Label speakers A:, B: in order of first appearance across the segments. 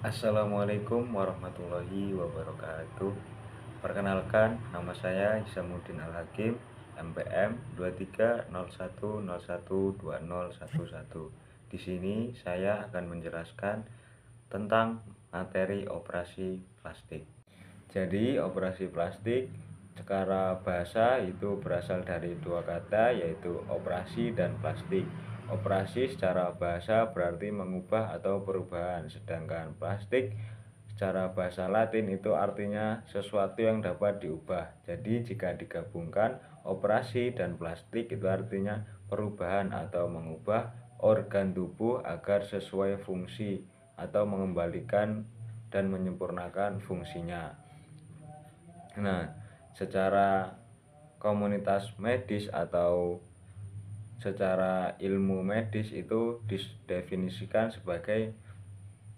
A: Assalamualaikum warahmatullahi wabarakatuh. Perkenalkan, nama saya Isamuddin Al-Hakim, NPM 2301012011. Di sini saya akan menjelaskan tentang materi operasi plastik. Jadi, operasi plastik secara bahasa itu berasal dari dua kata, yaitu operasi dan plastik. Operasi secara bahasa berarti mengubah atau perubahan, sedangkan plastik secara bahasa Latin itu artinya sesuatu yang dapat diubah. Jadi jika digabungkan, operasi dan plastik itu artinya perubahan atau mengubah organ tubuh agar sesuai fungsi atau mengembalikan dan menyempurnakan fungsinya. Nah, secara komunitas medis atau secara ilmu medis itu didefinisikan sebagai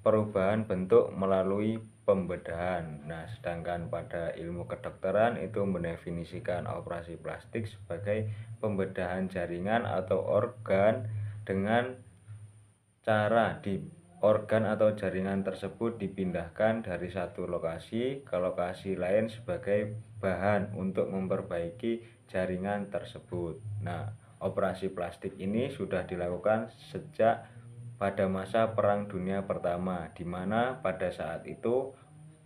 A: perubahan bentuk melalui pembedahan. Nah, sedangkan pada ilmu kedokteran itu mendefinisikan operasi plastik sebagai pembedahan jaringan atau organ dengan cara organ atau jaringan tersebut dipindahkan dari satu lokasi ke lokasi lain sebagai bahan untuk memperbaiki jaringan tersebut. Nah, operasi plastik ini sudah dilakukan sejak pada masa Perang Dunia Pertama, di mana pada saat itu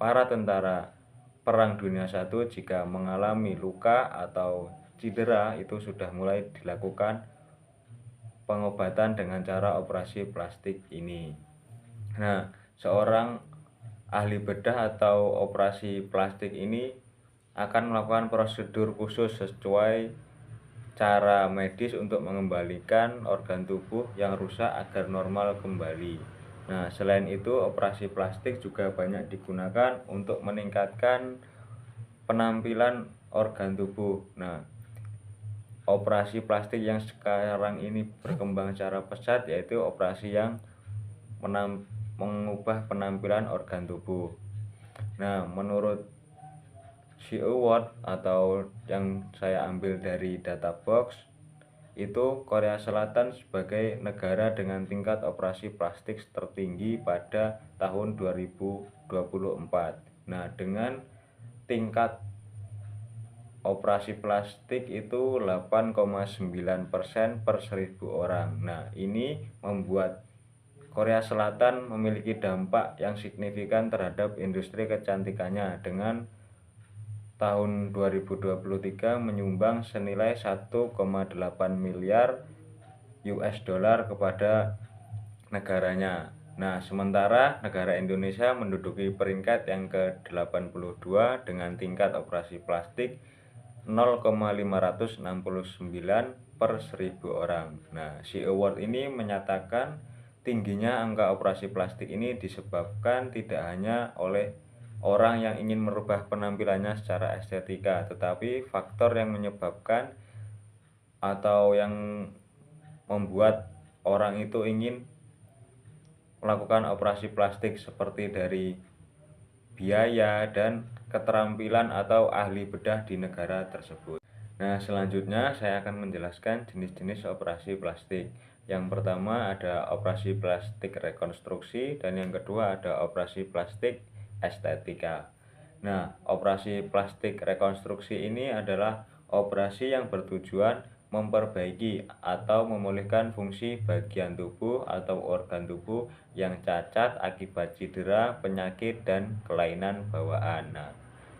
A: para tentara Perang Dunia I jika mengalami luka atau cedera itu sudah mulai dilakukan pengobatan dengan cara operasi plastik ini. Nah, seorang ahli bedah atau operasi plastik ini akan melakukan prosedur khusus sesuai cara medis untuk mengembalikan organ tubuh yang rusak agar normal kembali. Nah, selain itu operasi plastik juga banyak digunakan untuk meningkatkan penampilan organ tubuh. Nah, operasi plastik yang sekarang ini berkembang secara pesat yaitu operasi yang mengubah penampilan organ tubuh. Nah, menurut Award atau yang saya ambil dari Databox, itu Korea Selatan sebagai negara dengan tingkat operasi plastik tertinggi pada tahun 2024. Nah, dengan tingkat operasi plastik itu 8,9% per 1.000 orang. Nah, ini membuat Korea Selatan memiliki dampak yang signifikan terhadap industri kecantikannya dengan tahun 2023 menyumbang senilai 1,8 miliar US dollar kepada negaranya. Nah, sementara negara Indonesia menduduki peringkat yang ke-82 dengan tingkat operasi plastik 0,569 per 1.000 orang. Nah, Award ini menyatakan tingginya angka operasi plastik ini disebabkan tidak hanya oleh orang yang ingin merubah penampilannya secara estetika, tetapi faktor yang menyebabkan atau yang membuat orang itu ingin melakukan operasi plastik seperti dari biaya dan keterampilan atau ahli bedah di negara tersebut. Nah, selanjutnya saya akan menjelaskan jenis-jenis operasi plastik. Yang pertama ada operasi plastik rekonstruksi dan yang kedua ada operasi plastik estetika. Nah, operasi plastik rekonstruksi ini adalah operasi yang bertujuan memperbaiki atau memulihkan fungsi bagian tubuh atau organ tubuh yang cacat akibat cedera, penyakit, dan kelainan bawaan. Nah,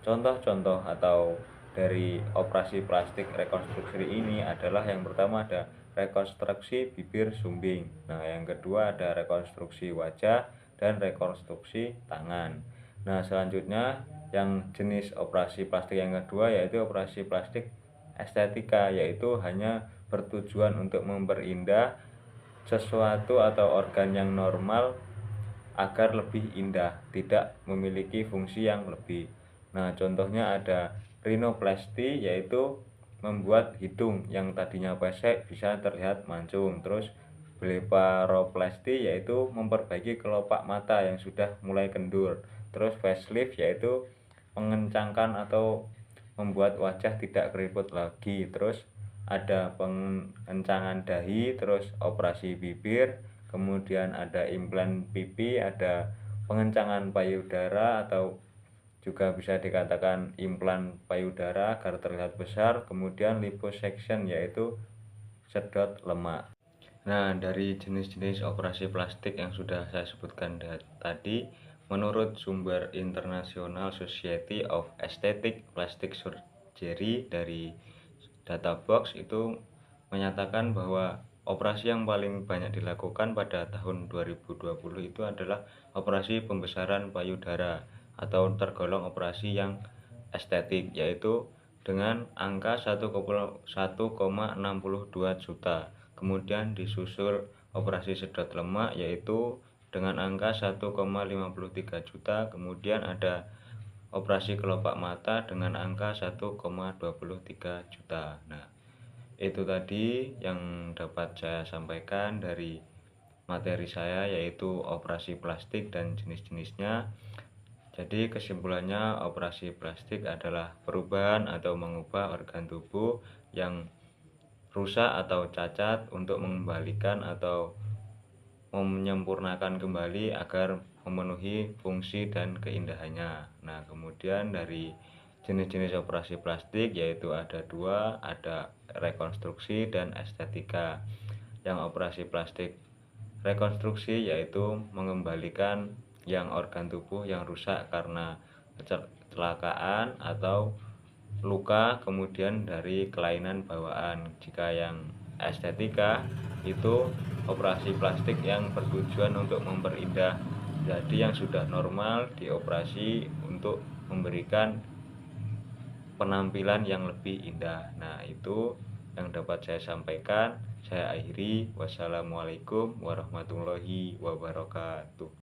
A: contoh-contoh atau dari operasi plastik rekonstruksi ini adalah yang pertama ada rekonstruksi bibir sumbing. Nah, yang kedua ada rekonstruksi wajah dan rekonstruksi tangan. Nah, selanjutnya yang jenis operasi plastik yang kedua yaitu operasi plastik estetika, yaitu hanya bertujuan untuk memperindah sesuatu atau organ yang normal agar lebih indah, tidak memiliki fungsi yang lebih. Nah, contohnya ada rhinoplasty, yaitu membuat hidung yang tadinya pesek bisa terlihat mancung. Terus blepharoplasty yaitu memperbaiki kelopak mata yang sudah mulai kendur. Terus facelift yaitu mengencangkan atau membuat wajah tidak keriput lagi. Terus ada pengencangan dahi, terus operasi bibir, kemudian ada implan pipi, ada pengencangan payudara atau juga bisa dikatakan implan payudara agar terlihat besar, kemudian liposuction yaitu sedot lemak. Nah, dari jenis-jenis operasi plastik yang sudah saya sebutkan tadi, menurut sumber International Society of Aesthetic Plastic Surgery dari Databox itu menyatakan bahwa operasi yang paling banyak dilakukan pada tahun 2020 itu adalah operasi pembesaran payudara atau tergolong operasi yang estetik, yaitu dengan angka 1,62 juta. Kemudian disusul operasi sedot lemak yaitu dengan angka 1,53 juta. Kemudian ada operasi kelopak mata dengan angka 1,23 juta. Nah, itu tadi yang dapat saya sampaikan dari materi saya, yaitu operasi plastik dan jenis-jenisnya. Jadi kesimpulannya, operasi plastik adalah perubahan atau mengubah organ tubuh yang rusak atau cacat untuk mengembalikan atau menyempurnakan kembali agar memenuhi fungsi dan keindahannya. Nah, kemudian dari jenis-jenis operasi plastik yaitu ada dua, ada rekonstruksi dan estetika. Yang operasi plastik rekonstruksi yaitu mengembalikan yang organ tubuh yang rusak karena kecelakaan atau luka, kemudian dari kelainan bawaan. Jika yang estetika itu operasi plastik yang bertujuan untuk memperindah, jadi yang sudah normal dioperasi untuk memberikan penampilan yang lebih indah. Nah, itu yang dapat saya sampaikan. Saya akhiri. Wassalamualaikum warahmatullahi wabarakatuh.